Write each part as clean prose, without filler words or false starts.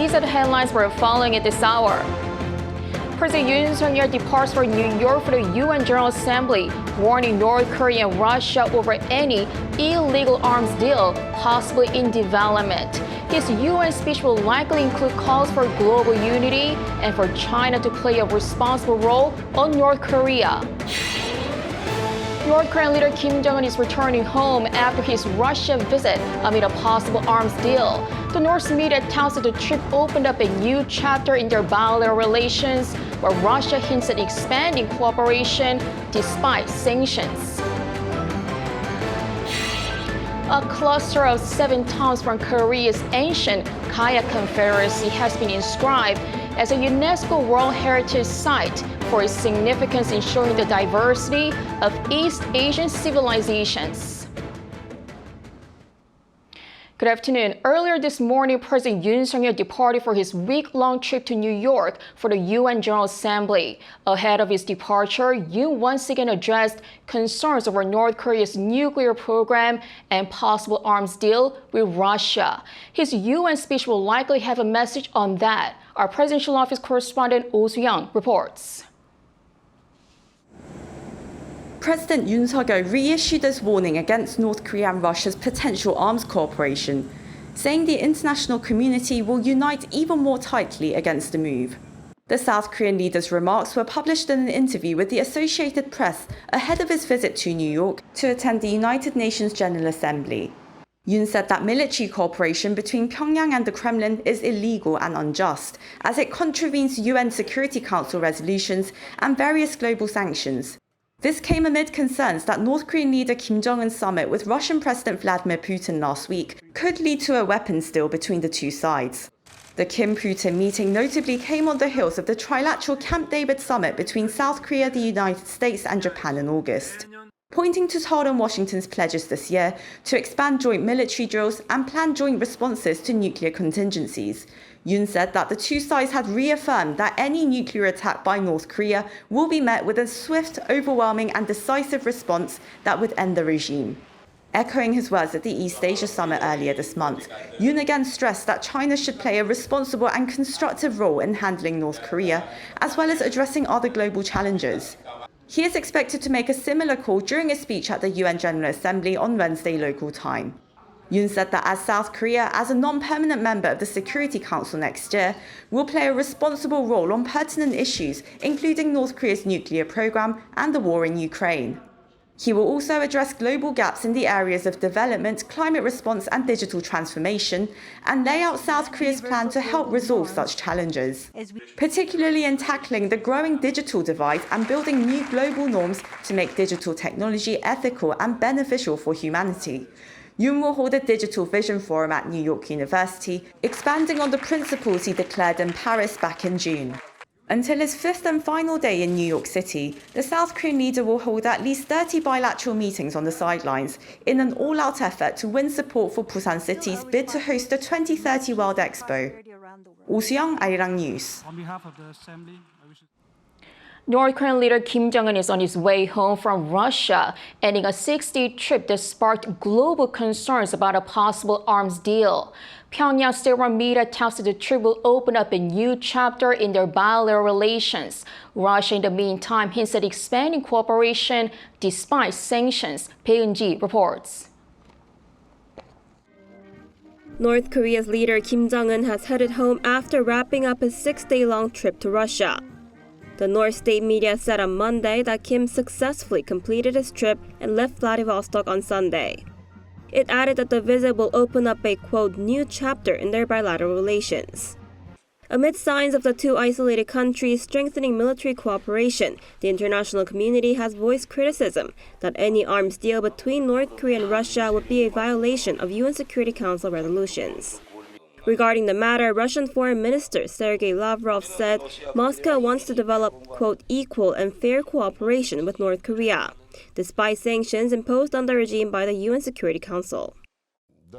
These are the headlines we're following at this hour. President Yoon departs for New York for the UN General Assembly, warning North Korea and Russia over any illegal arms deal possibly in development. His UN speech will likely include calls for global unity and for China to play a responsible role on North Korea. North Korean leader Kim Jongun is returning home after his Russia visit amid a possible arms deal. The North's media touts that the trip opened up a new chapter in their bilateral relations, where Russia hints at expanding cooperation despite sanctions. A cluster of 7 towns from Korea's ancient Gaya Confederacy has been inscribed as a UNESCO World Heritage Site for its significance in showing the diversity of East Asian civilizations. Good afternoon. Earlier this morning, President Yoon departed for his week-long trip to New York for the UN General Assembly. Ahead of his departure, Yoon once again addressed concerns over North Korea's nuclear program and possible arms deal with Russia. His UN speech will likely have a message on that. Our presidential office correspondent Oh Soo-young reports. President Yoon reissued this warning against North Korea and Russia's potential arms cooperation, saying the international community will unite even more tightly against the move. The South Korean leader's remarks were published in an interview with the Associated Press ahead of his visit to New York to attend the United Nations General Assembly. Yoon said that military cooperation between Pyongyang and the Kremlin is illegal and unjust, as it contravenes UN Security Council resolutions and various global sanctions. This came amid concerns that North Korean leader Kim Jongun's summit with Russian President Vladimir Putin last week could lead to a weapons deal between the two sides. The Kim-Putin meeting notably came on the heels of the trilateral Camp David summit between South Korea, the United States and Japan in August, pointing to Seoul and Washington's pledges this year to expand joint military drills and plan joint responses to nuclear contingencies. Yoon said that the two sides had reaffirmed that any nuclear attack by North Korea will be met with a swift, overwhelming and decisive response that would end the regime. Echoing his words at the East Asia Summit earlier this month, Yoon again stressed that China should play a responsible and constructive role in handling North Korea, as well as addressing other global challenges. He is expected to make a similar call during a speech at the UN General Assembly on Wednesday local time. Yoon said that as South Korea, as a non-permanent member of the Security Council next year, will play a responsible role on pertinent issues, including North Korea's nuclear program and the war in Ukraine. He will also address global gaps in the areas of development, climate response and digital transformation, and lay out South Korea's plan to help resolve such challenges, particularly in tackling the growing digital divide and building new global norms to make digital technology ethical and beneficial for humanity. Yoon will hold a Digital Vision Forum at New York University, expanding on the principles he declared in Paris back in June. Until his 5th and final day in New York City, the South Korean leader will hold at least 30 bilateral meetings on the sidelines in an all-out effort to win support for Busan City's bid to host the 2030 World Expo. Oh Soo-young, Arirang News. On behalf of the Assembly, I wish North Korean leader Kim Jongun is on his way home from Russia, ending a 6-day trip that sparked global concerns about a possible arms deal. Pyongyang state-run media touts that the trip will open up a new chapter in their bilateral relations. Russia, in the meantime, hints at expanding cooperation despite sanctions. Bae Eun-ji reports. North Korea's leader Kim Jong-un has headed home after wrapping up his 6-day-long trip to Russia. The North State media said on Monday that Kim successfully completed his trip and left Vladivostok on Sunday. It added that the visit will open up a, quote, new chapter in their bilateral relations. Amid signs of the two isolated countries strengthening military cooperation, the international community has voiced criticism that any arms deal between North Korea and Russia would be a violation of UN Security Council resolutions. Regarding the matter, Russian Foreign Minister Sergei Lavrov said Moscow wants to develop, quote, equal and fair cooperation with North Korea, despite sanctions imposed on the regime by the UN Security Council.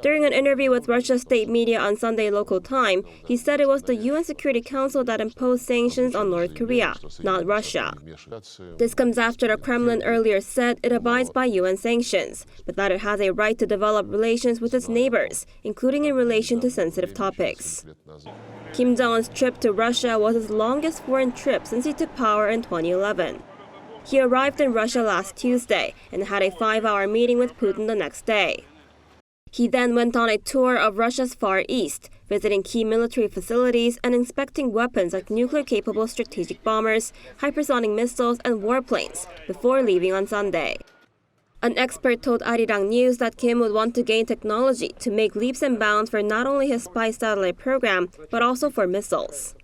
During an interview with Russia's state media on Sunday local time, he said it was the UN Security Council that imposed sanctions on North Korea, not Russia. This comes after the Kremlin earlier said it abides by UN sanctions, but that it has a right to develop relations with its neighbors, including in relation to sensitive topics. Kim Jong-un's trip to Russia was his longest foreign trip since he took power in 2011. He arrived in Russia last Tuesday and had a 5-hour meeting with Putin the next day. He then went on a tour of Russia's Far East, visiting key military facilities and inspecting weapons like nuclear-capable strategic bombers, hypersonic missiles, and warplanes before leaving on Sunday. An expert told Arirang News that Kim would want to gain technology to make leaps and bounds for not only his spy satellite program, but also for missiles.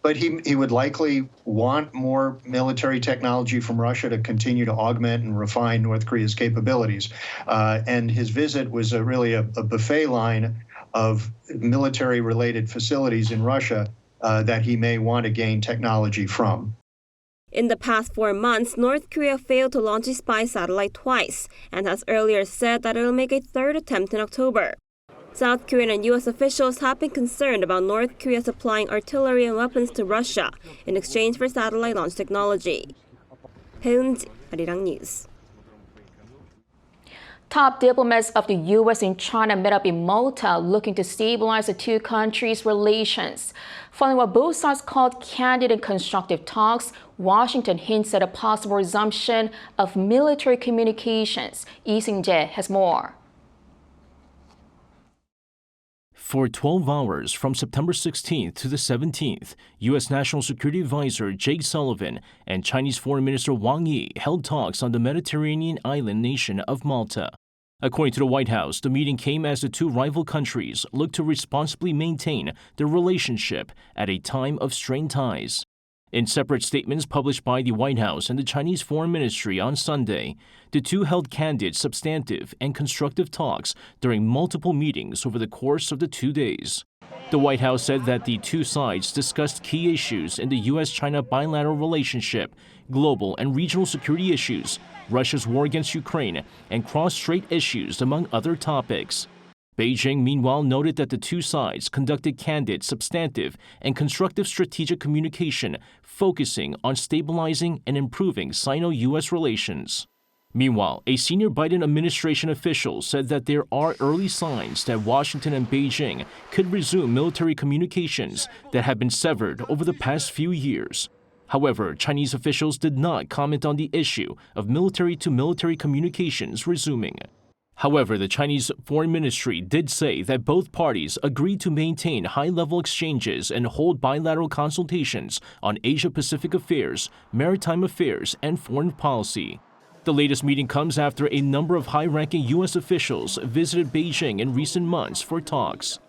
But he would likely want more military technology from Russia to continue to augment and refine North Korea's capabilities. And his visit was really a buffet line of military-related facilities in Russia that he may want to gain technology from. In the past 4 months, North Korea failed to launch a spy satellite twice and has earlier said that it will make a third attempt in October. South Korean and U.S. officials have been concerned about North Korea supplying artillery and weapons to Russia in exchange for satellite launch technology. Heun-ji, Arirang News. Top diplomats of the U.S. and China met up in Malta looking to stabilize the two countries' relations. Following what both sides called candid and constructive talks, Washington hints at a possible resumption of military communications. Lee Jae-myung has more. For 12 hours from September 16th to the 17th, U.S. National Security Advisor Jake Sullivan and Chinese Foreign Minister Wang held talks on the Mediterranean island nation of Malta. According to the White House, the meeting came as the two rival countries looked to responsibly maintain their relationship at a time of strained ties. In separate statements published by the White House and the Chinese Foreign Ministry on Sunday, the two held candid, substantive, and constructive talks during multiple meetings over the course of the 2 days. The White House said that the two sides discussed key issues in the U.S.-China bilateral relationship, global and regional security issues, Russia's war against Ukraine, and cross-strait issues, among other topics. Beijing, meanwhile, noted that the two sides conducted candid, substantive, and constructive strategic communication, focusing on stabilizing and improving Sino-U.S. relations. Meanwhile, a senior Biden administration official said that there are early signs that Washington and Beijing could resume military communications that have been severed over the past few years. However, Chinese officials did not comment on the issue of military-to-military communications resuming. However, the Chinese Foreign Ministry did say that both parties agreed to maintain high-level exchanges and hold bilateral consultations on Asia-Pacific affairs, maritime affairs, and foreign policy. The latest meeting comes after a number of high-ranking U.S. officials visited Beijing in recent months for talks.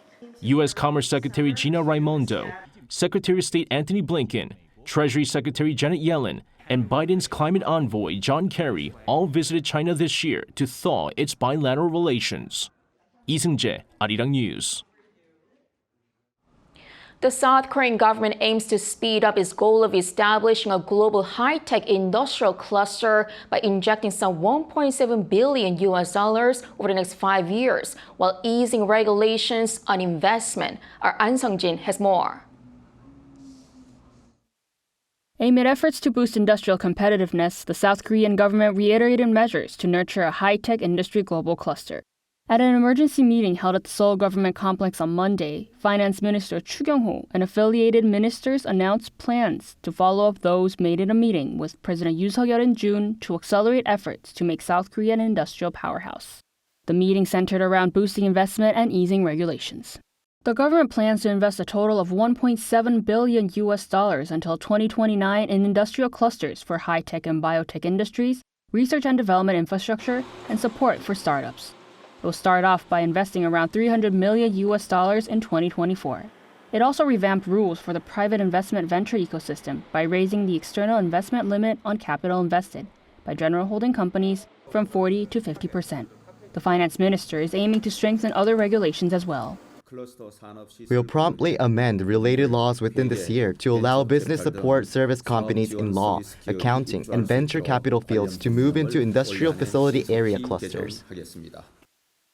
U.S. Commerce Secretary Gina Raimondo, Secretary of State Antony Blinken, Treasury Secretary Janet Yellen, and Biden's climate envoy John Kerry all visited China this year to thaw its bilateral relations. Lee Jae-myung, Arirang News. The South Korean government aims to speed up its goal of establishing a global high-tech industrial cluster by injecting some $1.7 billion over the next 5 years, while easing regulations on investment. Our An Sung-jin has more. Amid efforts to boost industrial competitiveness, the South Korean government reiterated measures to nurture a high-tech industry global cluster. At an emergency meeting held at the Seoul government complex on Monday, Finance Minister Chu Kyung-ho and affiliated ministers announced plans to follow up those made in a meeting with President Yoon Suk-yeol in June to accelerate efforts to make South Korea an industrial powerhouse. The meeting centered around boosting investment and easing regulations. The government plans to invest a total of $1.7 billion until 2029 in industrial clusters for high-tech and biotech industries, research and development infrastructure, and support for startups. It will start off by investing around $300 million in 2024. It also revamped rules for the private investment venture ecosystem by raising the external investment limit on capital invested by general holding companies from 40% to 50%. The finance minister is aiming to strengthen other regulations as well. We'll promptly amend related laws within this year to allow business support service companies in law, accounting, and venture capital fields to move into industrial facility area clusters.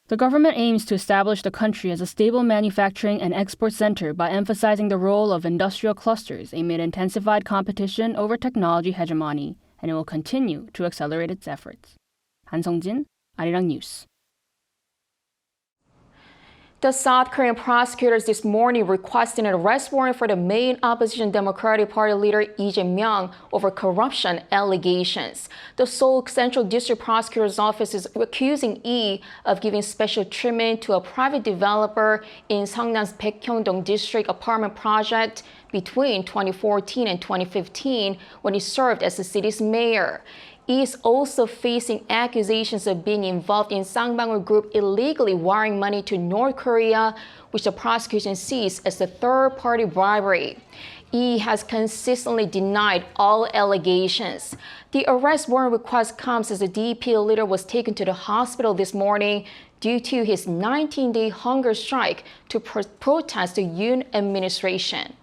The government aims to establish the country as a stable manufacturing and export center by emphasizing the role of industrial clusters amid intensified competition over technology hegemony, and it will continue to accelerate its efforts. Han Sung-jin, Arirang News. The South Korean prosecutors this morning requested an arrest warrant for the main opposition Democratic Party leader Lee Jae-myung over corruption allegations. The Seoul Central District Prosecutor's Office is accusing Lee of giving special treatment to a private developer in Seongnam's Baekhyungdong District apartment project between 2014 and 2015 when he served as the city's mayor. He is also facing accusations of being involved in Sangbangul Group illegally wiring money to North Korea, which the prosecution sees as a third-party bribery. He has consistently denied all allegations. The arrest warrant request comes as the DP leader was taken to the hospital this morning due to his 19-day hunger strike to protest the Yoon administration.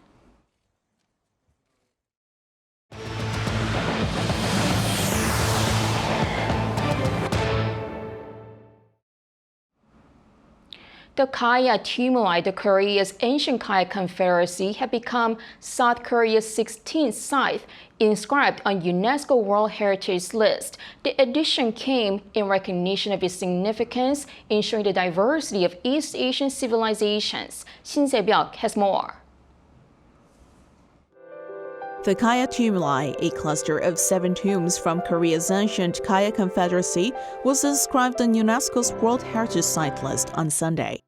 The Gaya tumuli, the Korea's ancient Gaya confederacy, have become South Korea's 16th site inscribed on UNESCO World Heritage List. The addition came in recognition of its significance in showing the diversity of East Asian civilizations. Shin Se-byuk has more. The Gaya tumuli, a cluster of 7 tombs from Korea's ancient Gaya confederacy, was inscribed on UNESCO's World Heritage Site list on Sunday.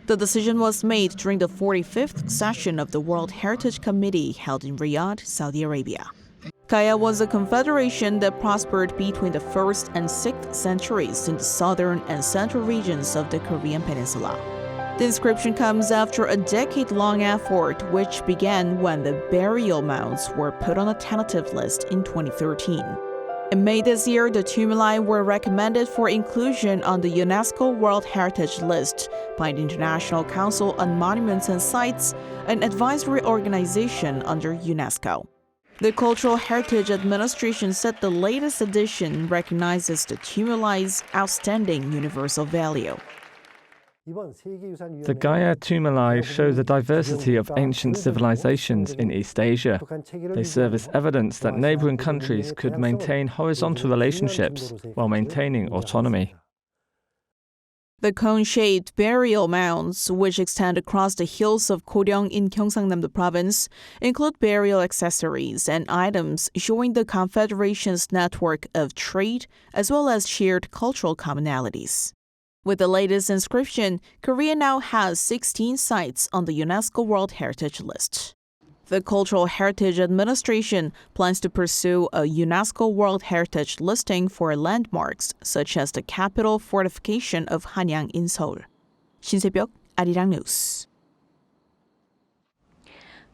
The decision was made during the 45th session of the World Heritage Committee held in Riyadh, Saudi Arabia. Gaya was a confederation that prospered between the 1st and 6th centuries in the southern and central regions of the Korean peninsula. The inscription comes after a decade-long effort which began when the burial mounds were put on a tentative list in 2013. In May this year, the tumuli were recommended for inclusion on the UNESCO World Heritage List by the International Council on Monuments and Sites, an advisory organization under UNESCO. The Cultural Heritage Administration said the latest edition recognizes the tumuli's outstanding universal value. The Gaya tumuli show the diversity of ancient civilizations in East Asia. They serve as evidence that neighboring countries could maintain horizontal relationships while maintaining autonomy. The cone-shaped burial mounds, which extend across the hills of Goryeo in Gyeongsangnam province, include burial accessories and items showing the Confederation's network of trade as well as shared cultural commonalities. With the latest inscription, Korea now has 16 sites on the UNESCO World Heritage List. The Cultural Heritage Administration plans to pursue a UNESCO World Heritage listing for landmarks such as the capital fortification of Hanyang in Seoul. Shin Se-byuk, Arirang News.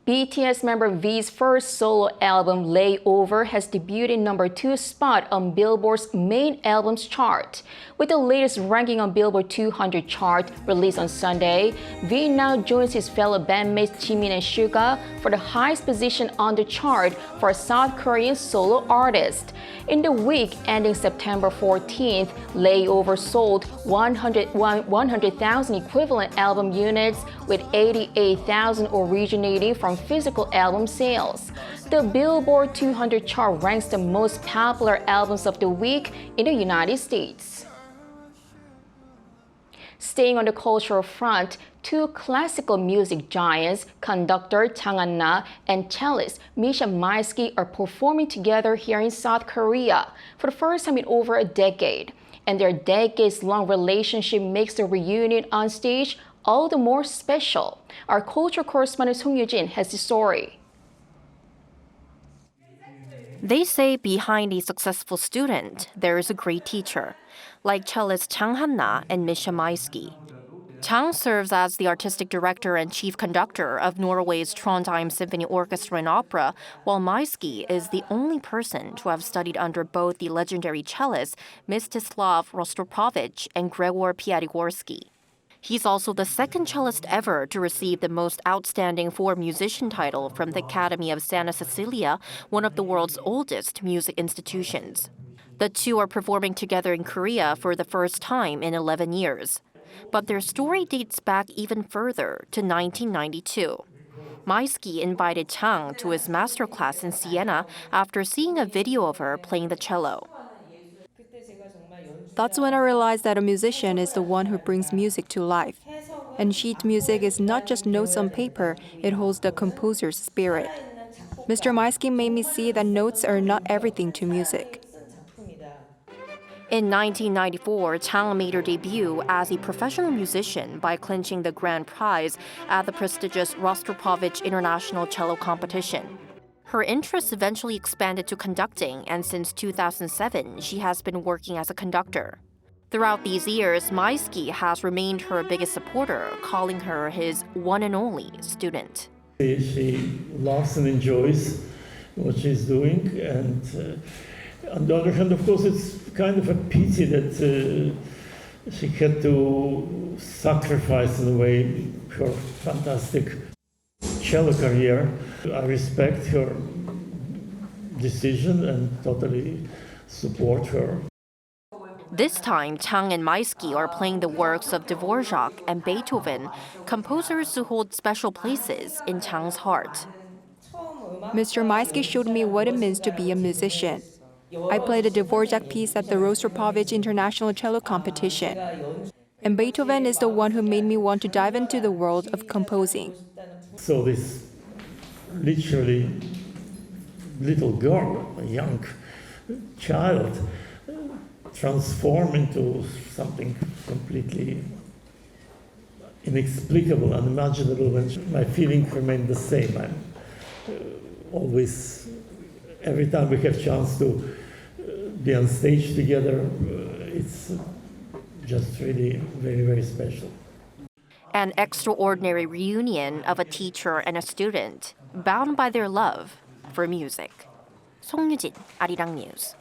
BTS member V's first solo album, Layover, has debuted in #2 spot on Billboard's main albums chart. With the latest ranking on Billboard 200 chart released on Sunday, V now joins his fellow bandmates Jimin and Suga for the highest position on the chart for a South Korean solo artist. In the week ending September 14th, Layover sold 100,000 equivalent album units, with 88,000 originating from physical album sales. The Billboard 200 chart ranks the most popular albums of the week in the United States. Staying on the cultural front, 2 classical music giants, conductor Chang and cellist Mischa Maisky, are performing together here in South Korea for the first time in over a decade. And their decades-long relationship makes the reunion on stage all the more special. Our culture correspondent Song Yoo-jin has the story. They say behind a successful student, there is a great teacher, like cellist Chang and Mischa Maisky. Chang serves as the artistic director and chief conductor of Norway's Trondheim Symphony Orchestra and Opera, while Maisky is the only person to have studied under both the legendary cellist Mstislav Rostropovich and Gregor Piatigorsky. He's also the second cellist ever to receive the most outstanding foreign musician title from the Academy of Santa Cecilia, one of the world's oldest music institutions. The two are performing together in Korea for the first time in 11 years. But their story dates back even further to 1992. Maisky invited Chang to his masterclass in Siena after seeing a video of her playing the cello. That's when I realized that a musician is the one who brings music to life. And sheet music is not just notes on paper, it holds the composer's spirit. Mr. Maisky made me see that notes are not everything to music. In 1994, Chang made her debut as a professional musician by clinching the grand prize at the prestigious Rostropovich International Cello Competition. Her interests eventually expanded to conducting, and since 2007, she has been working as a conductor. Throughout these years, Maisky has remained her biggest supporter, calling her his one and only student. She loves and enjoys what she's doing, and on the other hand, of course, it's kind of a pity that she had to sacrifice, in a way, her fantastic cello career. I respect her decision and totally support her. This time, Chang and Maisky are playing the works of Dvorak and Beethoven, composers who hold special places in Chang's heart. Mr. Maisky showed me what it means to be a musician. I played a Dvorak piece at the Rostropovich International Cello Competition. And Beethoven is the one who made me want to dive into the world of composing. So this literally little girl, a young child, transformed into something completely inexplicable, unimaginable, and my feeling remained the same. I'm always, every time we have chance to be on stage together, it's just really very, very special. An extraordinary reunion of a teacher and a student, bound by their love for music. 송유진, Arirang News.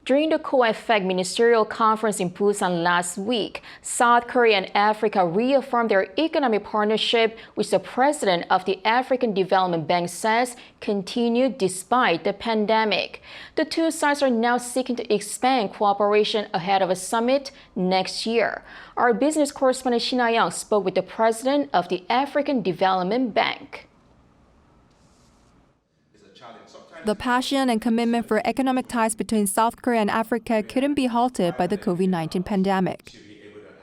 During the co-effect ministerial conference in Busan last week, South Korea and Africa reaffirmed their economic partnership, which the president of the African Development Bank says continued despite the pandemic. The two sides are now seeking to expand cooperation ahead of a summit next year. Our business correspondent Shin Ha-young spoke with the president of the African Development Bank. The passion and commitment for economic ties between South Korea and Africa couldn't be halted by the COVID-19 pandemic.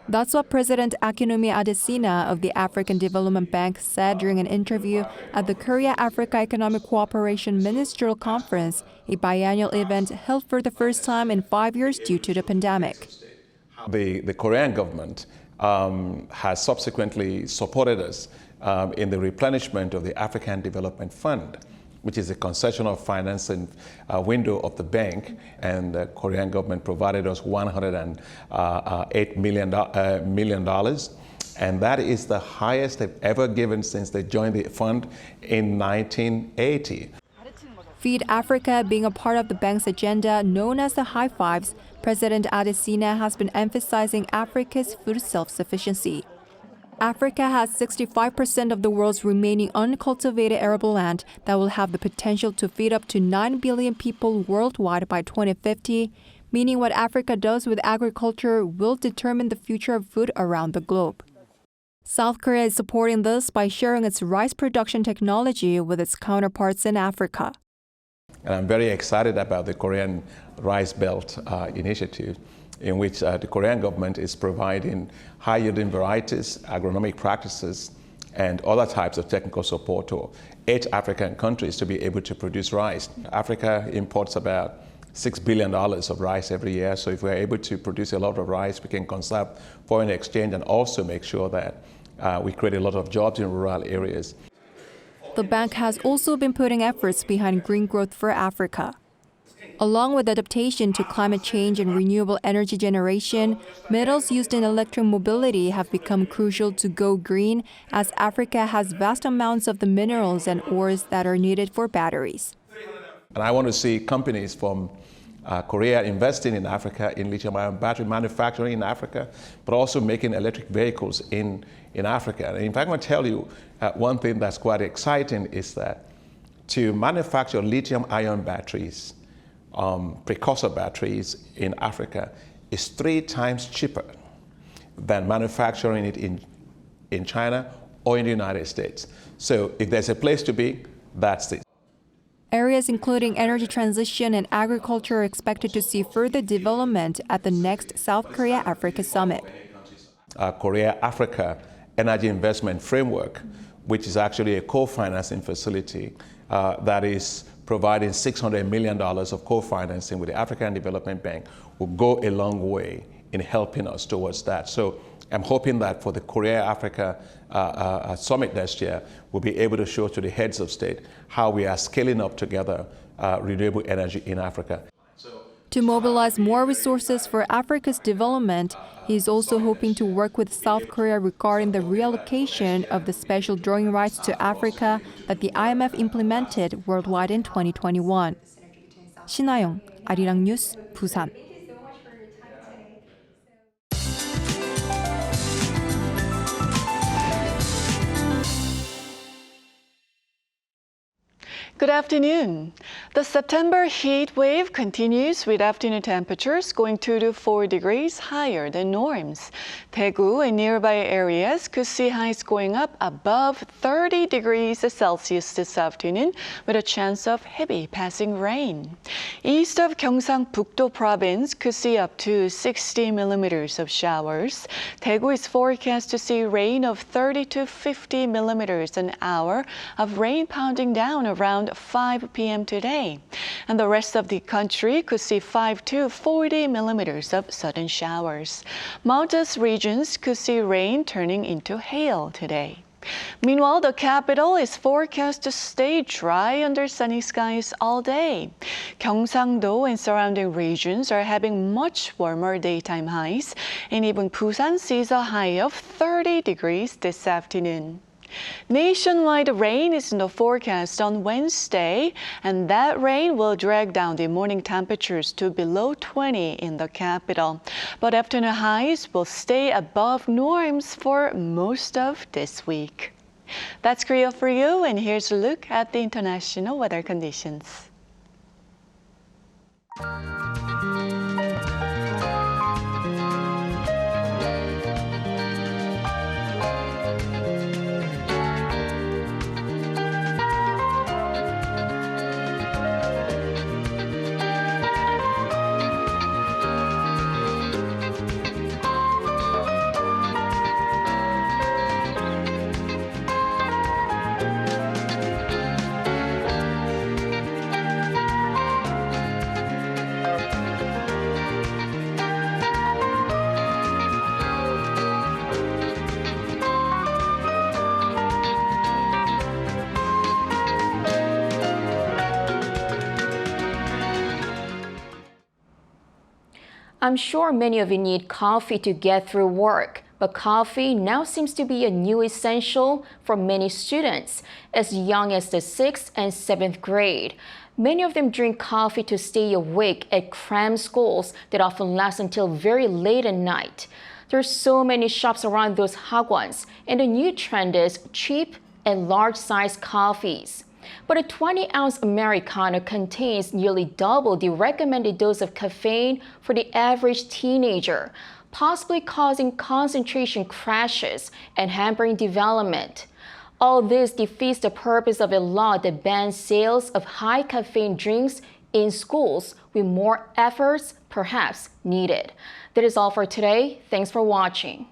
That's what President Akinwumi Adesina of the African Development Bank said during an interview at the Korea-Africa Economic Cooperation Ministerial Conference, a biennial event held for the first time in 5 years due to the pandemic. The Korean government has subsequently supported us in the replenishment of the African Development Fund, which is a concessional financing window of the bank, and the Korean government provided us $108 million, and that is the highest they've ever given since they joined the fund in 1980. Feed Africa being a part of the bank's agenda known as the High Fives, President Adesina has been emphasizing Africa's food self-sufficiency. Africa has 65% of the world's remaining uncultivated arable land that will have the potential to feed up to 9 billion people worldwide by 2050, meaning what Africa does with agriculture will determine the future of food around the globe. South Korea is supporting this by sharing its rice production technology with its counterparts in Africa. And I'm very excited about the Korean Rice Belt initiative, in which the Korean government is providing high-yielding varieties, agronomic practices, and other types of technical support to 8 African countries to be able to produce rice. Africa imports about $6 billion of rice every year, so if we're able to produce a lot of rice, we can conserve foreign exchange and also make sure that we create a lot of jobs in rural areas. The bank has also been putting efforts behind green growth for Africa. Along with adaptation to climate change and renewable energy generation, metals used in electric mobility have become crucial to go green, as Africa has vast amounts of the minerals and ores that are needed for batteries. And I want to see companies from Korea investing in Africa in lithium-ion battery manufacturing in Africa, but also making electric vehicles in Africa. And in fact, I'm going to tell you one thing that's quite exciting is that to manufacture lithium-ion batteries, precursor batteries in Africa is 3 times cheaper than manufacturing it in China or in the United States. So if there's a place to be, that's it. Areas including energy transition and agriculture are expected to see further development at the next South Korea-Africa summit. Korea-Africa Energy Investment Framework, which is actually a co-financing facility that is providing $600 million of co-financing with the African Development Bank, will go a long way in helping us towards that. So I'm hoping that for the Korea-Africa summit next year, we'll be able to show to the heads of state how we are scaling up together renewable energy in Africa. To mobilize more resources for Africa's development, he is also hoping to work with South Korea regarding the reallocation of the special drawing rights to Africa that the IMF implemented worldwide in 2021. 신하영, 아리랑 뉴스, 부산. Good afternoon. The September heat wave continues with afternoon temperatures going 2 to 4 degrees higher than norms. Daegu and nearby areas could see highs going up above 30 degrees Celsius this afternoon with a chance of heavy passing rain. East of Gyeongsang-Bukdo province could see up to 60 millimeters of showers. Daegu is forecast to see rain of 30 to 50 millimeters an hour of rain pounding down around 5 p.m. today. And the rest of the country could see 5 to 40 millimeters of sudden showers. Malta's regions could see rain turning into hail today. Meanwhile, the capital is forecast to stay dry under sunny skies all day. Gyeongsang-do and surrounding regions are having much warmer daytime highs, and even Busan sees a high of 30 degrees this afternoon. Nationwide rain is in the forecast on Wednesday, and that rain will drag down the morning temperatures to below 20 in the capital. But afternoon highs will stay above norms for most of this week. That's Korea for you, and here's a look at the international weather conditions. I'm sure many of you need coffee to get through work, but coffee now seems to be a new essential for many students, as young as the 6th and 7th grade. Many of them drink coffee to stay awake at cram schools that often last until very late at night. There's so many shops around those hagwons, and the new trend is cheap and large-sized coffees. But a 20-ounce Americano contains nearly double the recommended dose of caffeine for the average teenager, possibly causing concentration crashes and hampering development. All this defeats the purpose of a law that bans sales of high caffeine drinks in schools, with more efforts perhaps needed. That is all for today. Thanks for watching.